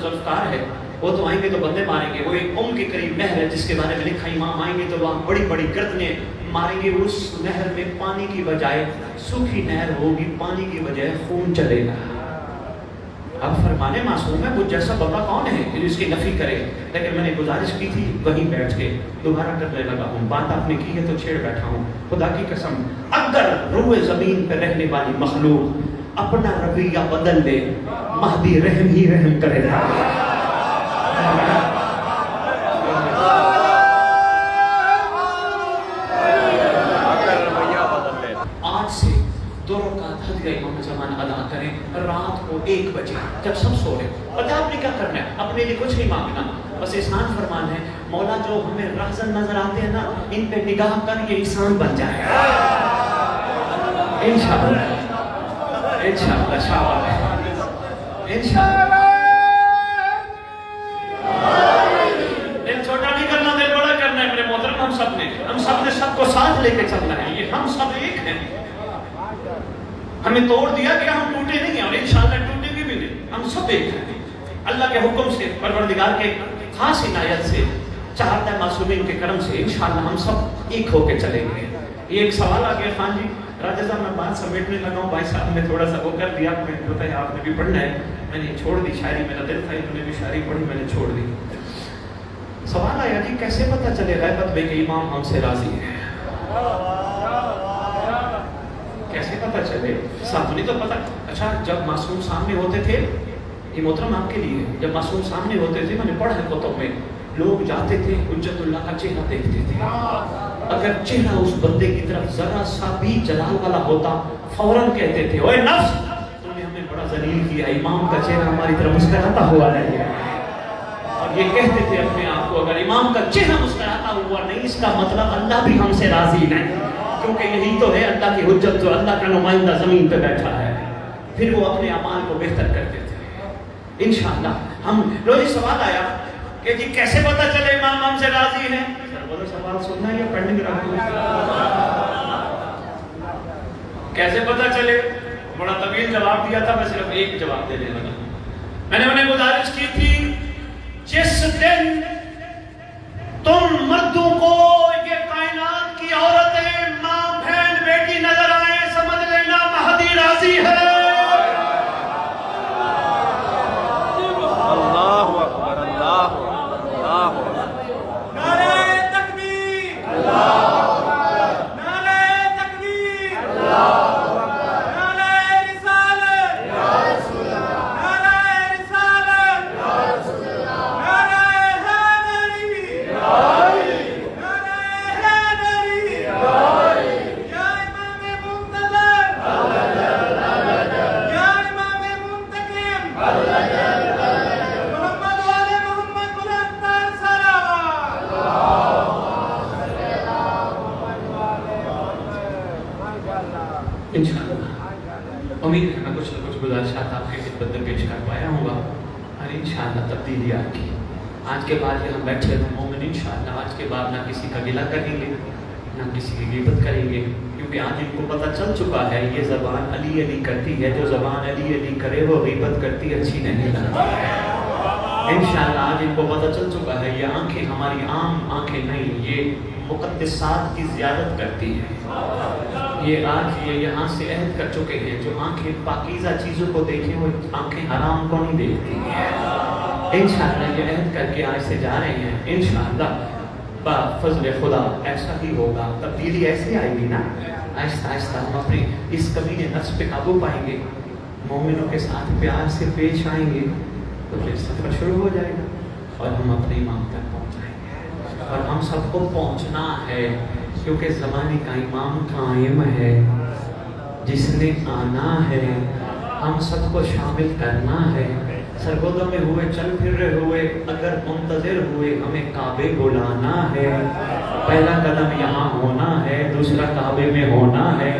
ذوالفقار ہے، وہ تو آئیں گے تو بندے ماریں گے. وہ ایک کے قریب نہر ہے جس کے بارے میں لکھا امام آئیں گے تو وہاں بڑی بڑی گردنیں ماریں گے. اس نہر میں پانی کی بجائے سوکھی نہر ہوگی، پانی کی بجائے خون چلے گا. اب فرمانے معصوم ہے، مجھ جیسا بندہ کون ہے کہ اس کی نفی کرے؟ لیکن میں نے گزارش کی تھی، وہیں بیٹھ کے دوبارہ کرنے لگا ہوں. بات آپ نے کی ہے تو چھیڑ بیٹھا ہوں. خدا کی قسم، اگر روئے زمین پہ رہنے والی مخلوق اپنا رویہ بدل لے، مہدی رحم ہی رحم کرے گا. آج سے 2 رکعت ہدیہ امام زمان ادا کریں رات کو 1 بجے جب سب سو رہے. پتہ آپ نے کیا کرنا ہے؟ اپنے لیے کچھ نہیں مانگنا، بس احسان فرمان ہے. مولا جو ہمیں راہزن نظر آتے ہیں نا، ان پہ نگاہ کر یہ انسان بن جائے گا انشاءاللہ. انشاءاللہ شاباش انشاءاللہ. دل چھوٹا نہیں کرنا، دل بڑا کرنا ہے میرے محترم. ہم سب نے سب کو ساتھ لے کے چلنا ہے. یہ ہم سب ایک ہیں. ہمیں توڑ دیا گیا، ہم ٹوٹے نہیں ہیں اور انشاءاللہ ٹوٹیں گے بھی نہیں. ہم سب ایک ہیں. اللہ کے حکم سے، پروردگار کے خاص عنایت سے، چہارتہ معصومین کے کرم سے انشاءاللہ ہم سب ایک ہو کے چلیں گے. یہ ایک سوال آ گیا خان جی، راجہ صاحب میں بات سمیٹنے لگا ہوں. بھائی صاحب نے تھوڑا سا وہ کر دیا، میں نے بتایا آپ نے بھی پڑھنا ہے. میں نے چھوڑ دی شاعری، میرا دل تھا انہوں نے بھی شاعری پڑھی، میں نے چھوڑ دی. سوال آیا جی کیسے پتہ چلے غیبت میں کہ امام ہم سے راضی ہے؟ کیسے پتہ چلے؟ صاحب نہیں تو پتہ. اچھا جب معصوم سامنے ہوتے تھے، یہ محترم آپ کے لیے، جب معصوم سامنے ہوتے تھے، میں نے پڑھا ہے کتب میں، لوگ جاتے تھے حجت اللہ کا چہرہ دیکھتے تھے. اگر چہرہ اس بندے کی طرف ذرا سا بھی جلال والا ہوتا، فوراً کہتے تھے اوے نفس تم نے ہمیں بڑا ذلیل کیا، امام کا چہرہ ہماری طرف مسکراتا ہوا نہیں ہے. اور یہ کہتے تھے اپنے آپ کو اگر امام کا چہرہ مسکراتا ہوا نہیں، اس کا مطلب اللہ بھی ہم سے راضی نہیں، کیونکہ یہی تو ہے اللہ کی حجت، جو اللہ کا نمائندہ زمین پہ بیٹھا ہے. پھر وہ اپنے اعمال کو بہتر کرتے تھے. انشاءاللہ ہم روز سوال آیا کہ جی کیسے پتہ چلے امام ہم سے راضی ہیں؟ بولو سوال سننا یا پڑھنے کی کیسے پتہ چلے؟ بڑا طویل جواب دیا تھا، میں صرف ایک جواب دینے لگا. میں نے انہیں گزارش کی تھی جس دن تم مردوں کو یہ کائنات کی عورتیں ماں بہن بیٹی نظر آئے، سمجھ لینا مہدی راضی ہے. اللہ اکبر اللہ اللہ. نعرہ تکبیر، نعرہ تکبیر، نعرہ رسالت، نعرہ رسالت، نعرہ حیدری، نعرہ حیدری، یا امام منتظر، یا امام منتقم، محمد والے محمد بلند سلام. انشاءاللہ امید ہے میں کچھ نہ کچھ گزارشات آپ کی خدمت میں پیش کر پایا ہوں گا اور انشاءاللہ تبدیلی آ کی. آج کے بعد یہاں بیٹھے تو مومن انشاءاللہ آج کے بعد نہ کسی کا گلہ کریں گے نہ کسی کی غیبت کریں گے، کیونکہ آج ان کو پتہ چل چکا ہے یہ زبان علی علی کرتی ہے، جو زبان علی علی کرے وہ غیبت کرتی اچھی نہیں لگتی ہے. انشاءاللہ آج ان کو پتہ چل چکا ہے یہ آنکھیں ہماری عام آنکھیں نہیں، یہ مقدسات کی زیادت کرتی ہے. یہ آج یہ یہاں سے عہد کر چکے ہیں جو آنکھیں پاکیزہ چیزوں کو دیکھیں وہ آنکھیں حرام کو نہیں دیکھتی ہیں. انشاءاللہ یہ عہد کر کے آج سے جا رہے ہیں. انشاءاللہ بفضل خدا ایسا ہی ہوگا، تبدیلی ایسے آئے گی نا. آہستہ آہستہ ہم اپنے اس کمینے نفس پہ قابو پائیں گے، مومنوں کے ساتھ پیار سے پیش آئیں گے، تو پھر سفر شروع ہو جائے گا اور ہم اپنے امام تک پہنچ جائیں گے. اور ہم سب کو پہنچنا ہے کیونکہ زمانے کا امام قائم ہے جس نے آنا ہے، ہم سب کو شامل کرنا ہے. سرگودوں میں ہوئے چل پھر رہے ہوئے اگر منتظر ہوئے ہمیں کعبے بلانا ہے. پہلا قدم یہاں ہونا ہے، دوسرا کعبے میں ہونا ہے.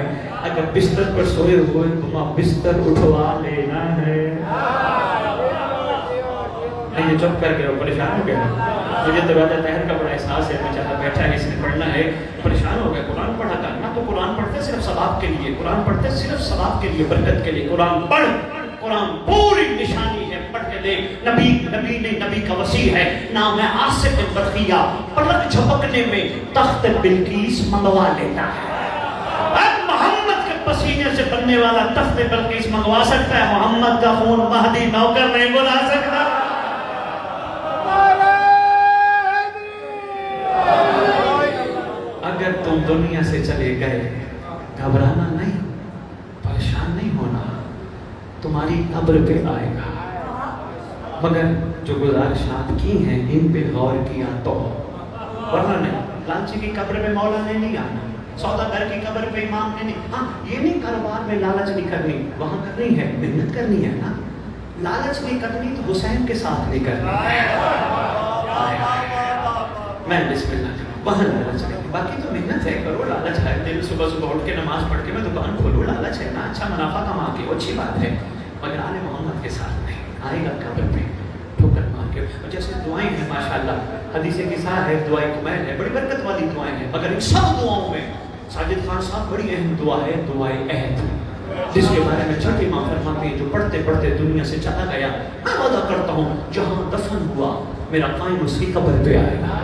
اگر بستر پر سوئے ہوئے تو بستر اٹھوا لینا ہے. یہ چپ کر کے وہ پریشان ہو گیا. مجھے تو راجہ طاہر کا بڑا احساس ہے، بیچارہ بیٹھا ہے، اس نے پڑھنا ہے، پریشان ہو گیا. قرآن پڑھا کرنا تو قرآن پڑھتے صرف ثواب کے لیے، قرآن پڑھتے صرف ثواب کے لیے، برکت کے لیے. قرآن پڑھ، قرآن پوری نشانی ہے، پڑھ کے دے. نبی نبی کا وسیع ہے. نام ہے آصف برقیہ. پلک جھپکنے میں تخت بلقیس منگوا لیتا ہے. اب محمد کے پسینے سے بننے والا تخت بلقیس منگوا سکتا ہے, محمد کا خون مہدی نوکر نہیں بلا سکتا. اگر تم دنیا سے چلے گئے گھبرانا نہیں, پریشان نہیں ہونا, تمہاری قبر پہ آئے گا. مگر جو گزارشات کی ہیں ان پہ غور کیا تو, ورنہ نہیں. لالچی کی قبر پہ مولا نے نہیں آنا, سوداگر کی قبر پہ امام نے نہیں. ہاں یہ نہیں کاروبار میں لالچ نہیں کرنی, وہاں کرنی ہے, محنت کرنی ہے نا. لالچ نہیں کرنی تو حسین کے ساتھ نہیں کرنی. میں بسم اللہ کروں, وہاں لالچ نہیں. باقی تو محنت ہے, کرو. لالچ ہے دل صبح صبح اٹھ کے نماز پڑھ کے میں دکان کھولوں, لالچ ہے نا, اچھا منافع کما کے, اچھی بات ہے. مگر آل محمد کے ساتھ نہیں. آئے گا قبر پہ ٹھوکر مار کے. اور جیسے دعائیں ہیں ماشاءاللہ, حدیث قصہ ہے, دعائیں کمیل ہے, بڑی برکت والی دعائیں ہیں. مگر ان سب دعاؤں میں ساجد خان صاحب بڑی اہم دعا ہے, دعائے عہد, جس کے بارے میں چھٹی ماں فرماتے ہیں جو پڑھتے پڑھتے دنیا سے چلا گیا, میں وعدہ کرتا ہوں جہاں دفن ہوا میرا قائم اس کی قبر پہ آئے گا.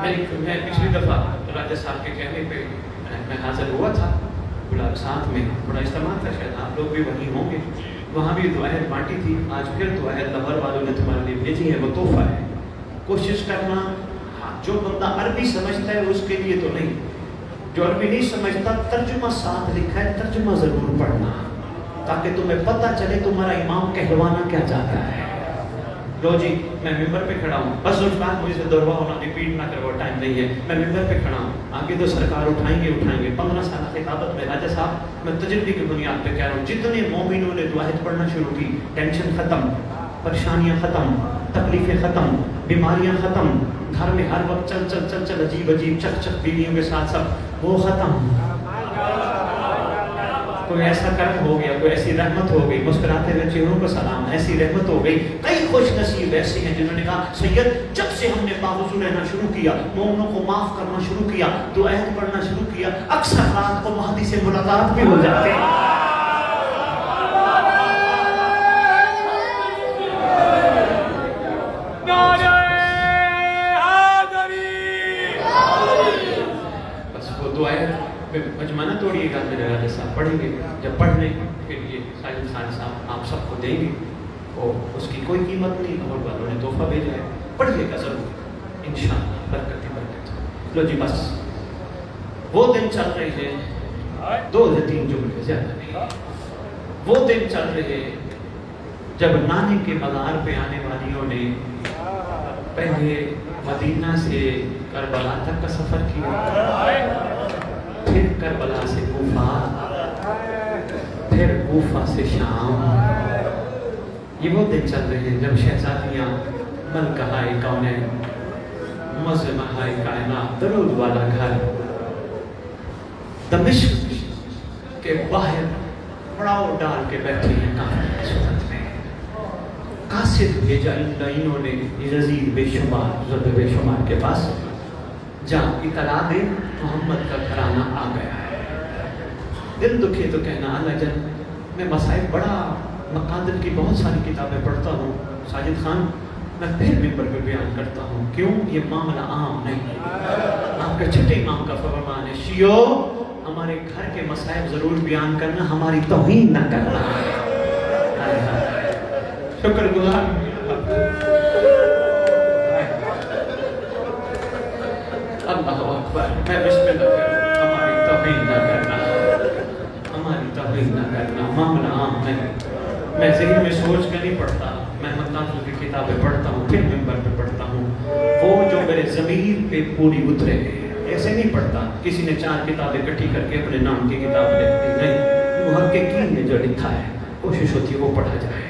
میں پچھلی دفعہ راجہ صاحب کے کہنے پہ میں حاضر ہوا تھا, گلاب ساتھ میں بڑا اجتماع تھا, شاید آپ لوگ بھی وہیں ہوں گے. وہاں بھی دعائیں بانٹی تھی. آج پھر دعائیں لاہور والوں نے تمہارے لیے بھیجی ہیں, وہ تحفہ ہے. کوشش کرنا, جو بندہ عربی سمجھتا ہے اس کے لیے تو نہیں, جو عربی نہیں سمجھتا ترجمہ ساتھ لکھا ہے, ترجمہ ضرور پڑھنا تاکہ تمہیں پتہ چلے تمہارا امام کہلوانا کیا چاہتا ہے. لو جی میں ممبر پہ کھڑا ہوں, بس اس بات مجھے سے دوروا ہونا, ریپیٹ نہ کرو, ٹائم نہیں ہے. میں ممبر پہ کھڑا ہوں, آگے تو سرکار اٹھائیں گے. 15 سال خطابت میں راجہ صاحب میں تجربے کی بنیاد پہ کہہ رہا ہوں, جتنے مومنوں نے دعائیں پڑھنا شروع کی, ٹینشن ختم, پریشانیاں ختم, تکلیفیں ختم, بیماریاں ختم, گھر میں ہر وقت چل عجیب چک بیویوں کے ساتھ سب وہ ختم. کوئی ایسا کرم ہو گیا, کوئی ایسی رحمت ہو گئی, مسکراتے ہوئے چہروں کو سلام, ایسی رحمت ہو گئی. کئی خوش نصیب ایسے ہیں جنہوں نے کہا سید جب سے ہم نے باوضو رہنا شروع کیا, مومنوں کو معاف کرنا شروع کیا, دعائیں پڑھنا شروع کیا, اکثر رات کو مہدی سے ملاقات بھی ہو جاتے ہیں. مجمع نہ توڑیے گا, میرے والد صاحب پڑھیں گے, جب پڑھ لیں پھر یہ ساجد خان صاحب آپ سب کو دیں گے, اور اس کی کوئی قیمت نہیں, اور والوں نے تحفہ بھیجا ہے, پڑھیے گا ضرور انشاءاللہ, برکت ہی برکت. لو جی بس وہ دن چل رہے ہیں, 2 یا 3 جملے زیادہ نہیں, وہ دن چل رہے جب نانے کے مزار پہ آنے والیوں نے پہلے مدینہ سے کربلا تک کا سفر کیا, پھر کربلا سے کوفہ, پھر کوفہ سے شام. یہ وہ دن چل رہے ہیں جب شہزادیاں ملکہائے کونین, مزمہائے کائنات, درود والا گھر دمشق کے باہر پڑاؤ ڈال کے بیٹھے ہیں کافر صورت میں. قاصد بھیجا انہوں نے یزید بے شمار کے پاس, جا اطلاع دے محمد کا گھرانہ آ گیا ہے. دل دکھے تو کہنا اللہ جل, میں مصائب بڑا مقادر کی بہت ساری کتابیں پڑھتا ہوں, ساجد خان میں پھر ممبر پہ بیان کرتا ہوں, کیوں یہ معاملہ عام نہیں. آپ کے چھٹے امام کا فرمان ہے, شیعو ہمارے گھر کے مصائب ضرور بیان کرنا, ہماری توہین نہ کرنا. شکر گزار اللہ اکبر. میں بسم اللہ کروں, ہماری توہین نہ کرنا, ہماری توہین نہ کرنا. معاملہ عام نہیں. میں ذہن میں سوچ کر نہیں پڑھتا, میں مطلب کی کتابیں پڑھتا ہوں, پھر ممبر پہ پڑھتا ہوں, وہ جو میرے ضمیر پہ پوری اترے. ایسے نہیں پڑھتا کسی نے 4 کتابیں اکٹھی کر کے اپنے نام کی کتاب لکھ دی, نہیں. محققین نے جو لکھا ہے کوشش ہوتی ہے وہ پڑھا جائے.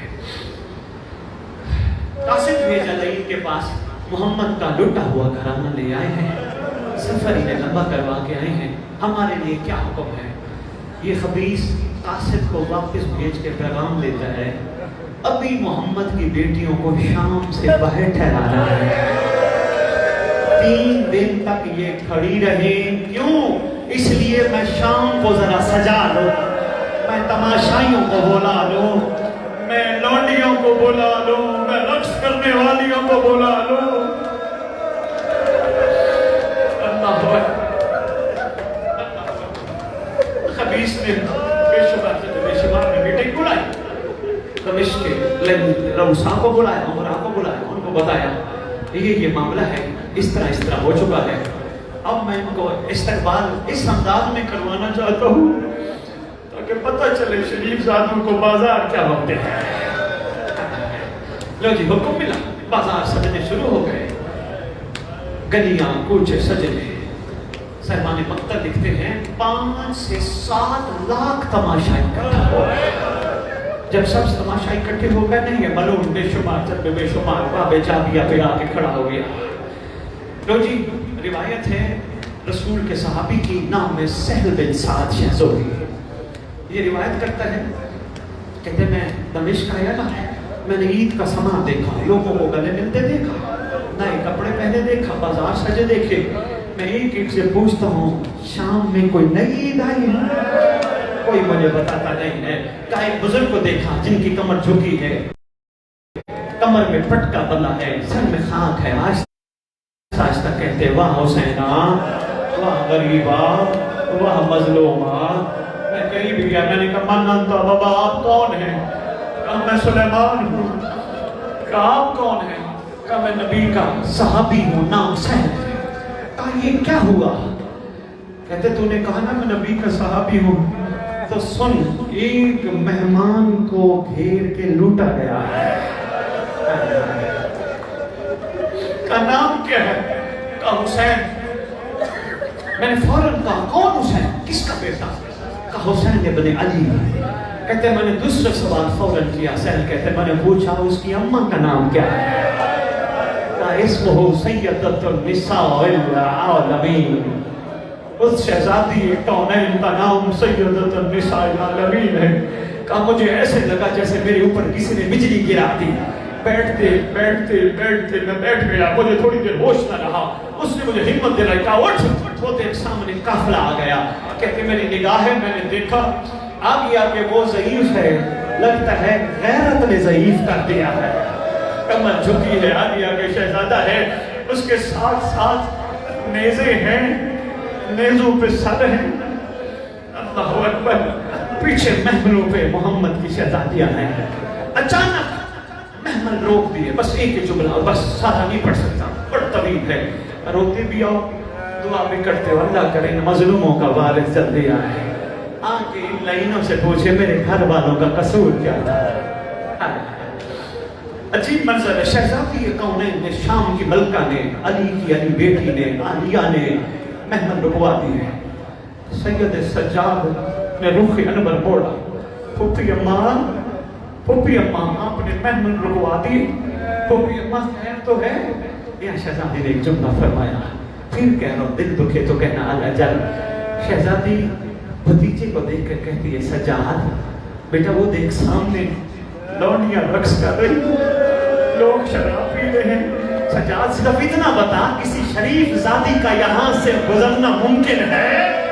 قاصد بھیجا لعین کے پاس, محمد کا لٹا ہوا گھرانہ لے آئے ہیں, سفر انہیں لمبا کروا کے آئے ہیں, ہمارے لیے کیا حکم ہے. یہ خبیث قاصد کو واپس بھیج کے پیغام دیتا ہے, ابھی محمد کی بیٹیوں کو شام سے باہر ٹھہرانا ہے, 3 دن تک یہ کھڑی رہیں. کیوں؟ اس لیے میں شام کو ذرا سجا لوں, میں تماشائیوں کو بولا لوں, میں لونڈی کو بلا لوں، میں رقص کرنے والیوں کو بلا لوں. اللہ خبیث نے بے شمار میں میٹنگ بلائی، دمشق کے رؤساء کو بلایا، امراء کو بلایا، ان کو بتایا یہ معاملہ ہے، اس طرح ہو چکا ہے. اب میں ان کو استقبال اس انداز میں کروانا چاہتا ہوں تاکہ پتہ چلے شریف زادوں کو بازار کیا ہوتے ہیں. لو جی حکم ملا، بازار سجنے شروع ہو گئے، گلیاں کوچے سجنے. صاحبان مقتل لکھتے ہیں 5 سے 7 لاکھ تماشائی اکٹھا ہو گئے. جب سب تماشائی اکٹھے ہو گئے نہیں ہے ملون بے شمار جب بے شمار بابے چابیا پہ آ کے کھڑا ہو گیا. لو جی روایت ہے رسول کے صحابی کی، نام ہے سہل بن سعد شہزوری. یہ روایت کرتا ہے، کہتے میں دمشق آیا نا، میں نے عید کا سامان دیکھا، لوگوں کو گلے ملتے دیکھا، نئے کپڑے پہنے دیکھا، بازار سجے دیکھے. میں ایک سے پوچھتا ہوں شام میں کوئی نئی عید آئی ہے؟ کوئی مجھے بتاتا نہیں ہے. کہ ایک بزرگ کو دیکھا جن کی کمر جھکی ہے، کمر میں پٹکا بندھا ہے، سر میں خاک ہے، آہستہ کہتے واہ حسینہ، واہ غریبہ، واہ مظلومہ. میں کہیں بھی گیا، میں نے کہا من انت بابا، آپ کون ہیں؟ کہا میں سلیمان ہوں. کہا آپ کون ہیں؟ کہا میں نبی کا صحابی ہوں، نام سہل ہے. کہا یہ کیا ہوا؟ کہتے تو نے کہا نا میں نبی کا صحابی ہوں، تو سن ایک مہمان کو گھیر کے لوٹا گیا ہے. کا نام کیا ہے؟ کہا حسین. میں نے فوراً کہا کون حسین؟ کس کا بیٹا؟ کہا حسین ابن علی. کہتے میں نے دوسرا سوال فوراً کیا. سہل کہتے میں نے پوچھا اس کی اماں کا نام کیا ہے؟ کہا اسمہ سیدۃ النساء العالمین. اس شہزادی کونین کا نام سیدۃ النساء العالمین ہے. کہا مجھے ایسے لگا جیسے میرے اوپر کسی نے بجلی گرا دی. بیٹھتے میں بیٹھ گیا، مجھے تھوڑی دیر ہوش نہ رہا. اس نے مجھے ہمت دلائی، کہا اٹھ. ہوتے سامنے قافلہ آ گیا. کہتے میری نگاہ ہے، میں نے دیکھا آگے آگے وہ ضعیف ہے، لگتا ہے غیرت نے ضعیف کر دیا ہے. کمر جھکی ہے، آگے آگے شہزادہ ہے، اس کے ساتھ ساتھ نیزے ہیں، نیزوں پہ سر ہیں. اللہ اکبر. پیچھے محملوں پہ محمد کی شہزادیاں ہیں. اچانک محمل روک دیے، بس ایک ہی جملہ، بس سارا نہیں پڑھ سکتا، بڑا طویل ہے. روکتے بھی آؤ، دعا بھی کرتے ہو، اللہ کرے مظلوموں کا وارث جلدی آئے. آگے ان لائنوں سے پوچھے میرے گھر والوں کا قصور کیا تھا. عجیب منظر ہے. شہزادی کونین نے، شام کی ملکہ نے، علی کی علی بیٹی نے، عالیہ نے محمل رکوا دی ہے. سید سجاد نے رخ انور موڑا. پھوپھی اماں آپ نے محمل رکوا دی. پھوپھی اماں خیر تو ہے؟ یا شہزادی نے ایک جملہ فرمایا، پھر کہہ رہا ہوں دل دکھے تو کہنا الاجل. شہزادی بھتیجے کو دیکھ کر کہتی ہے سجاد بیٹا وہ دیکھ سامنے لونڈیاں رقص کر رہی، لوگ شراب پی رہے ہیں. سجاد صرف اتنا بتا کسی شریف زادی کا یہاں سے گزرنا ممکن ہے؟